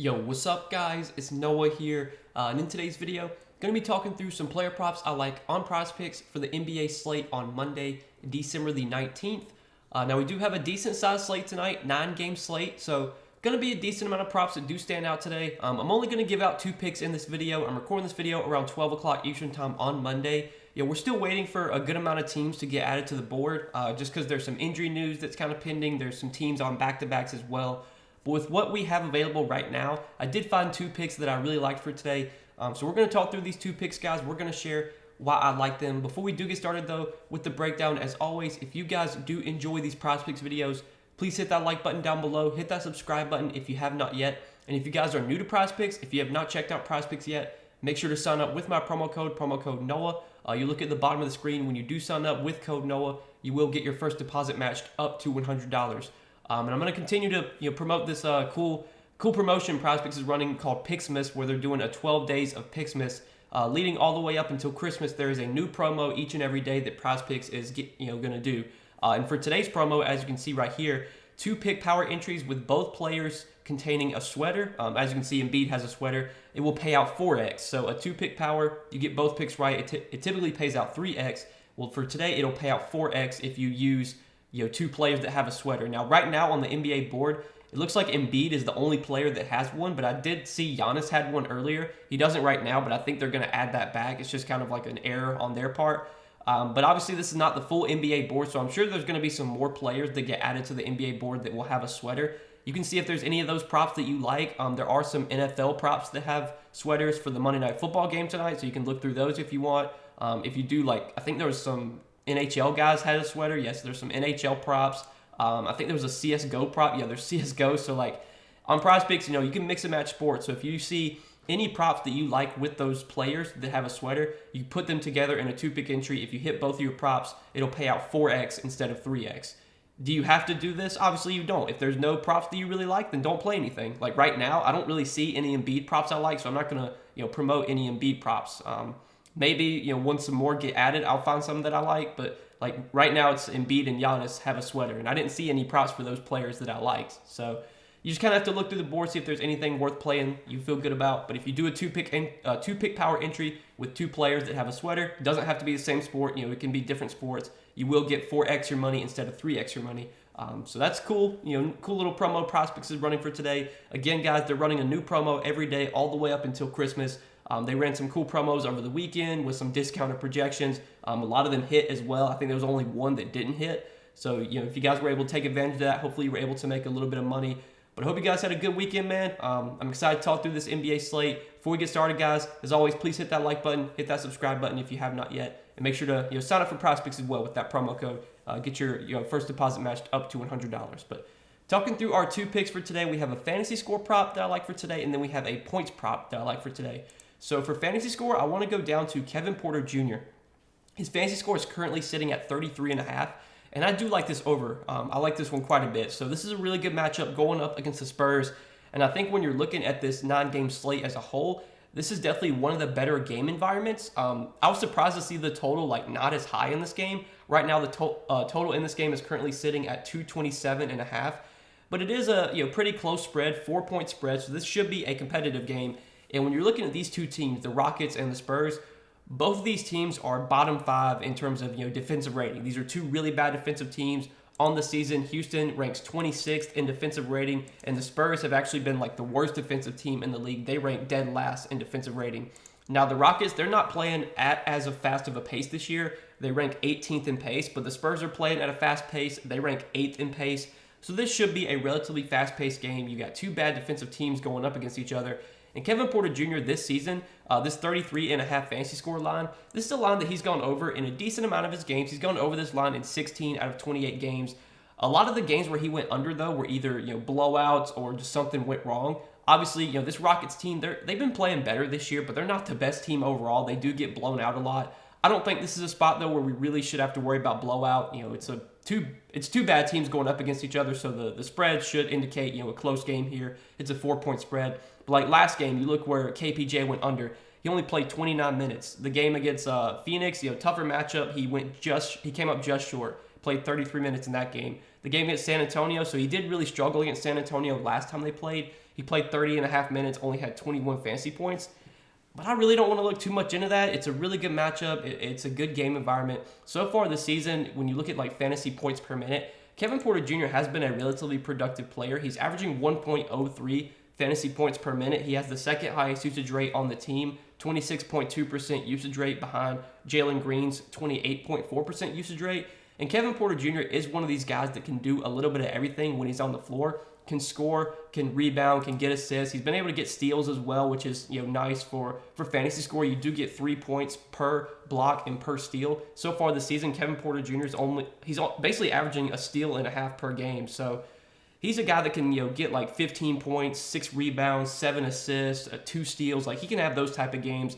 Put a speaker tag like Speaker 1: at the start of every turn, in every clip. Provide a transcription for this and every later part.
Speaker 1: Yo, what's up guys? It's Noah here, and in today's video, going to be talking through some player props I like on Prizepicks for the NBA slate on Monday, December the 19th. Now we do have a decent sized slate tonight, 9-game slate, so going to be a decent amount of props that do stand out today. I'm only going to give out 2 picks in this video. I'm recording this video around 12 o'clock Eastern time on Monday. We're still waiting for a good amount of teams to get added to the board, just because there's some injury news that's kind of pending. There's some teams on back-to-backs as well. But with what we have available right now, I did find 2 picks that I really liked for today. So we're going to talk through these 2 picks, guys. We're going to share why I like them. Before we do get started, though, with the breakdown, as always, if you guys do enjoy these Prizepicks videos, please hit that like button down below. Hit that subscribe button if you have not yet. And if you guys are new to Prizepicks, if you have not checked out Prizepicks yet, make sure to sign up with my promo code Noah. You look at the bottom of the screen. When you do sign up with code Noah, you will get your first deposit matched up to $100. And I'm going to continue to promote this cool promotion Prizepicks is running called Pixmas, where they're doing a 12 days of Pixmas, leading all the way up until Christmas. There is a new promo each and every day that Prizepicks is going to do. And for today's promo, as you can see right here, 2 pick power entries with both players containing a sweater. As you can see, Embiid has a sweater. It will pay out 4x. So a 2 pick power, you get both picks right. It typically pays out 3x. Well, for today, it'll pay out 4x if you use 2 players that have a sweater. Now, right now on the NBA board, it looks like Embiid is the only player that has one, but I did see Giannis had one earlier. He doesn't right now, but I think they're going to add that back. It's just kind of like an error on their part. But obviously, this is not the full NBA board, so I'm sure there's going to be some more players that get added to the NBA board that will have a sweater. You can see if there's any of those props that you like. There are some NFL props that have sweaters for the Monday Night Football game tonight, so you can look through those if you want. If you do, I think there was some NHL guys had a sweater. Yes, there's some NHL props. I think there was a CSGO prop. Yeah, there's CSGO. So on Prizepicks, you can mix and match sports. So if you see any props that you like with those players that have a sweater, you put them together in a 2-pick entry. If you hit both of your props, it'll pay out 4x instead of 3x. Do you have to do this? Obviously you don't. If there's no props that you really like, then don't play anything. Like right now, I don't really see any Embiid props I like, so I'm not gonna promote any Embiid props. Maybe once some more get added, I'll find some that I like. But right now, it's Embiid and Giannis have a sweater, and I didn't see any props for those players that I liked. So you just kind of have to look through the board, see if there's anything worth playing you feel good about. But if you do a 2-pick power entry with 2 players that have a sweater, it doesn't have to be the same sport. It can be different sports. You will get 4x your money instead of 3x your money. So that's cool. Cool little promo Prizepicks is running for today. Again, guys, they're running a new promo every day all the way up until Christmas. They ran some cool promos over the weekend with some discounted projections. A lot of them hit as well. I think there was only one that didn't hit. So, if you guys were able to take advantage of that, hopefully you were able to make a little bit of money. But I hope you guys had a good weekend, man. I'm excited to talk through this NBA slate. Before we get started, guys, as always, please hit that like button, hit that subscribe button if you have not yet, and make sure to sign up for Prizepicks as well with that promo code. Get your first deposit matched up to $100. But talking through our 2 picks for today, we have a fantasy score prop that I like for today, and then we have a points prop that I like for today. So for fantasy score, I want to go down to Kevin Porter Jr. His fantasy score is currently sitting at 33.5, and I do like this over. I like this one quite a bit. So this is a really good matchup going up against the Spurs, and I think when you're looking at this 9-game slate as a whole, this is definitely one of the better game environments. I was surprised to see the total not as high in this game. Right now, the total in this game is currently sitting at 227.5, but it is a pretty close spread, 4-point spread. So this should be a competitive game. And when you're looking at these 2 teams, the Rockets and the Spurs, both of these teams are bottom 5 in terms of defensive rating. These are 2 really bad defensive teams on the season. Houston ranks 26th in defensive rating, and the Spurs have actually been the worst defensive team in the league. They rank dead last in defensive rating. Now the Rockets, they're not playing at as fast of a pace this year. They rank 18th in pace, but the Spurs are playing at a fast pace. They rank 8th in pace. So this should be a relatively fast-paced game. You got 2 bad defensive teams going up against each other. And Kevin Porter Jr. this season, this 33.5 fantasy score line, this is a line that he's gone over in a decent amount of his games. He's gone over this line in 16 out of 28 games. A lot of the games where he went under, though, were either blowouts or just something went wrong. Obviously, this Rockets team, they've been playing better this year, but they're not the best team overall. They do get blown out a lot. I don't think this is a spot, though, where we really should have to worry about blowout. It's two bad teams going up against each other, so the spread should indicate a close game here. It's a 4-point spread. But last game, you look where KPJ went under. He only played 29 minutes. The game against Phoenix, tougher matchup. He came up just short. Played 33 minutes in that game. The game against San Antonio, so he did really struggle against San Antonio last time they played. He played 30.5 minutes, only had 21 fantasy points. But I really don't want to look too much into that. It's a really good matchup. It's a good game environment. So far this season, when you look at like fantasy points per minute, Kevin Porter Jr. has been a relatively productive player. He's averaging 1.03 fantasy points per minute. He has the second highest usage rate on the team, 26.2% usage rate behind Jalen Green's 28.4% usage rate. And Kevin Porter Jr. is one of these guys that can do a little bit of everything when he's on the floor. Can score, can rebound, can get assists. He's been able to get steals as well, which is nice for fantasy score. You do get 3 points per block and per steal. So far this season, Kevin Porter Jr. he's basically averaging a steal and a half per game. So he's a guy that can get like 15 points, 6 rebounds, 7 assists, 2 steals. Like he can have those type of games.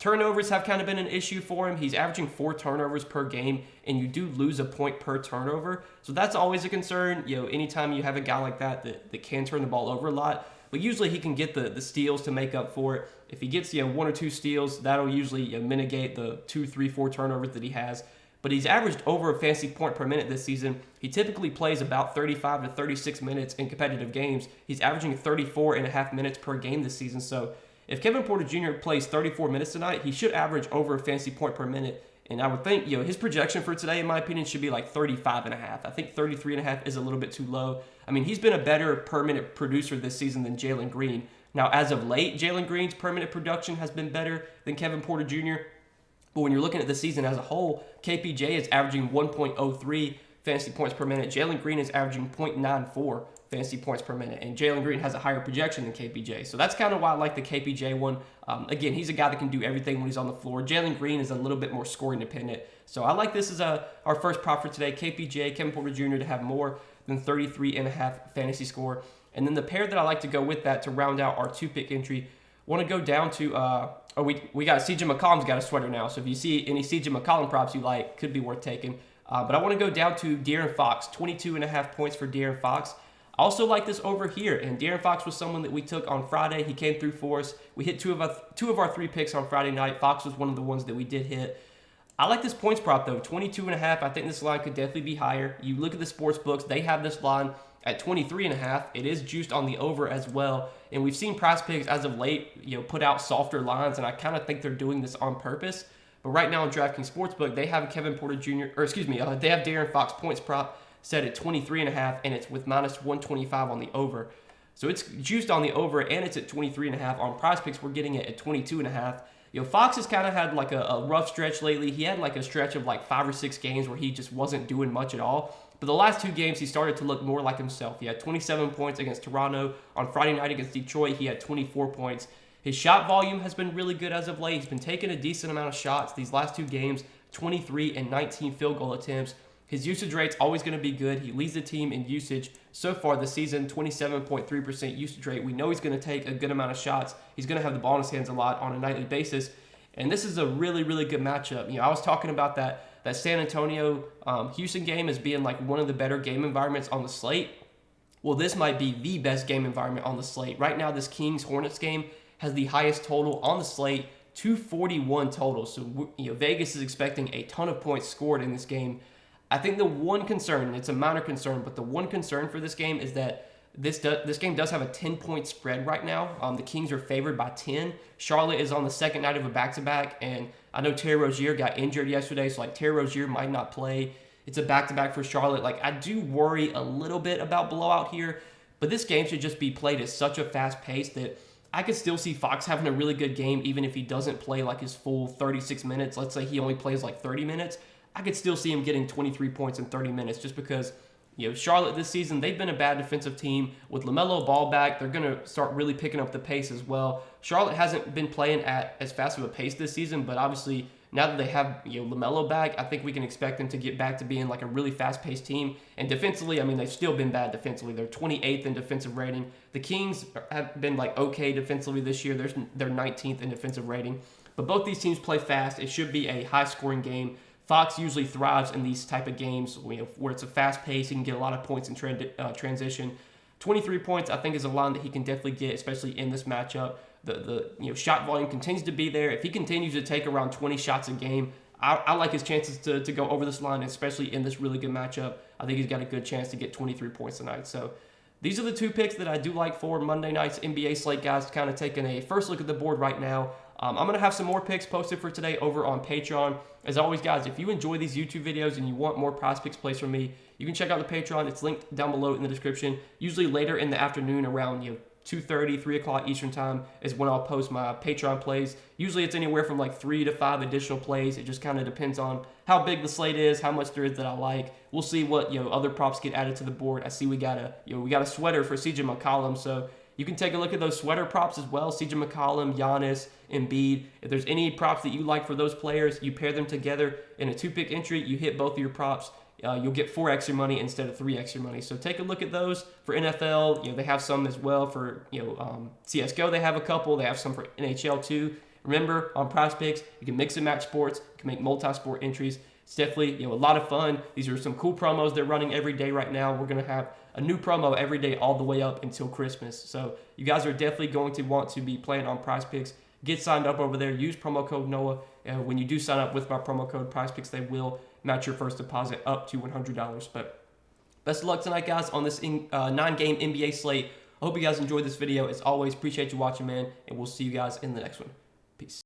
Speaker 1: Turnovers have kind of been an issue for him. He's averaging 4 turnovers per game, and you do lose a point per turnover. So that's always a concern. Anytime you have a guy like that can turn the ball over a lot, but usually he can get the steals to make up for it. If he gets 1 or 2 steals, that'll usually mitigate the 2, 3, 4 turnovers that he has. But he's averaged over a fantasy point per minute this season. He typically plays about 35 to 36 minutes in competitive games. He's averaging 34.5 minutes per game this season. So if Kevin Porter Jr. plays 34 minutes tonight, he should average over a fantasy point per minute. And I would think, his projection for today, in my opinion, should be like 35.5. I think 33.5 is a little bit too low. I mean, he's been a better per minute producer this season than Jalen Green. Now, as of late, Jalen Green's per minute production has been better than Kevin Porter Jr. But when you're looking at the season as a whole, KPJ is averaging 1.03 fantasy points per minute. Jalen Green is averaging 0.94 fantasy points per minute, and Jalen Green has a higher projection than KPJ. So that's kind of why I like the KPJ one. Again, he's a guy that can do everything when he's on the floor. Jalen Green is a little bit more scoring dependent. So I like this as our first prop for today, KPJ, Kevin Porter Jr. to have more than 33.5 fantasy score. And then the pair that I like to go with that to round out our 2-pick entry, want to go down to, we got CJ McCollum's got a sweater now. So if you see any CJ McCollum props you like, could be worth taking. But I want to go down to De'Aaron Fox, 22.5 points for De'Aaron Fox. I also like this over here, and De'Aaron Fox was someone that we took on Friday. He came through for us. We hit two of our 3 picks on Friday night. Fox was one of the ones that we did hit. I like this points prop, though, 22.5. I think this line could definitely be higher. You look at the sports books, they have this line at 23.5. It is juiced on the over as well, and we've seen Prizepicks as of late, put out softer lines, and I kind of think they're doing this on purpose. But right now in DraftKings Sportsbook, they have Kevin Porter Jr., they have De'Aaron Fox points prop set at 23.5, and it's with minus 125 on the over. So it's juiced on the over, and it's at 23.5. On Prizepicks, we're getting it at 22.5. Fox has kind of had like a rough stretch lately. He had like a stretch of like 5 or 6 games where he just wasn't doing much at all. But the last 2 games, he started to look more like himself. He had 27 points against Toronto. On Friday night against Detroit, he had 24 points. His shot volume has been really good as of late. He's been taking a decent amount of shots these last 2 games, 23 and 19 field goal attempts. His usage rate's always going to be good. He leads the team in usage so far this season, 27.3% usage rate. We know he's going to take a good amount of shots. He's going to have the ball in his hands a lot on a nightly basis. And this is a really, really good matchup. I was talking about that San Antonio Houston game as being like one of the better game environments on the slate. Well, this might be the best game environment on the slate. Right now, this Kings-Hornets game has the highest total on the slate, 241 total. So Vegas is expecting a ton of points scored in this game. I think the one concern, and it's a minor concern, but the one concern for this game is that this game does have a 10-point spread right now. The Kings are favored by 10. Charlotte is on the second night of a back-to-back, and I know Terry Rozier got injured yesterday, so Terry Rozier might not play. It's a back-to-back for Charlotte. I do worry a little bit about blowout here, but this game should just be played at such a fast pace that I could still see Fox having a really good game even if he doesn't play his full 36 minutes. Let's say he only plays 30 minutes. I could still see him getting 23 points in 30 minutes just because, Charlotte this season, they've been a bad defensive team. With LaMelo Ball back, they're going to start really picking up the pace as well. Charlotte hasn't been playing at as fast of a pace this season, but obviously now that they have LaMelo back, I think we can expect them to get back to being a really fast-paced team. And defensively, they've still been bad defensively. They're 28th in defensive rating. The Kings have been okay defensively this year. They're 19th in defensive rating. But both these teams play fast. It should be a high-scoring game. Fox usually thrives in these type of games where it's a fast pace. He can get a lot of points in transition. 23 points, I think, is a line that he can definitely get, especially in this matchup. The shot volume continues to be there. If he continues to take around 20 shots a game, I like his chances to go over this line, especially in this really good matchup. I think he's got a good chance to get 23 points tonight. So these are the two picks that I do like for Monday night's NBA slate, guys. Kind of taking a first look at the board right now. I'm going to have some more picks posted for today over on Patreon. As always, guys, if you enjoy these YouTube videos and you want more Prizepicks plays from me, you can check out the Patreon. It's linked down below in the description. Usually later in the afternoon around 2:30, 3 o'clock Eastern time is when I'll post my Patreon plays. Usually it's anywhere from like 3 to 5 additional plays. It just kind of depends on how big the slate is, how much there is that I like. We'll see what other props get added to the board. I see we got a sweater for CJ McCollum, so you can take a look at those sweater props as well. CJ McCollum, Giannis, Embiid. If there's any props that you like for those players, you pair them together in a 2-pick entry. You hit both of your props. You'll get 4x your money instead of 3x your money. So take a look at those for NFL. They have some as well for CS:GO. They have a couple. They have some for NHL too. Remember, on Prizepicks, you can mix and match sports. You can make multi-sport entries. It's definitely a lot of fun. These are some cool promos they're running every day right now. We're gonna have a new promo every day all the way up until Christmas. So you guys are definitely going to want to be playing on Prizepicks. Get signed up over there. Use promo code Noah. When you do sign up with my promo code Prizepicks, they will match your first deposit up to $100. But best of luck tonight, guys, on this 9-game NBA slate. I hope you guys enjoyed this video. As always, appreciate you watching, man, and we'll see you guys in the next one. Peace.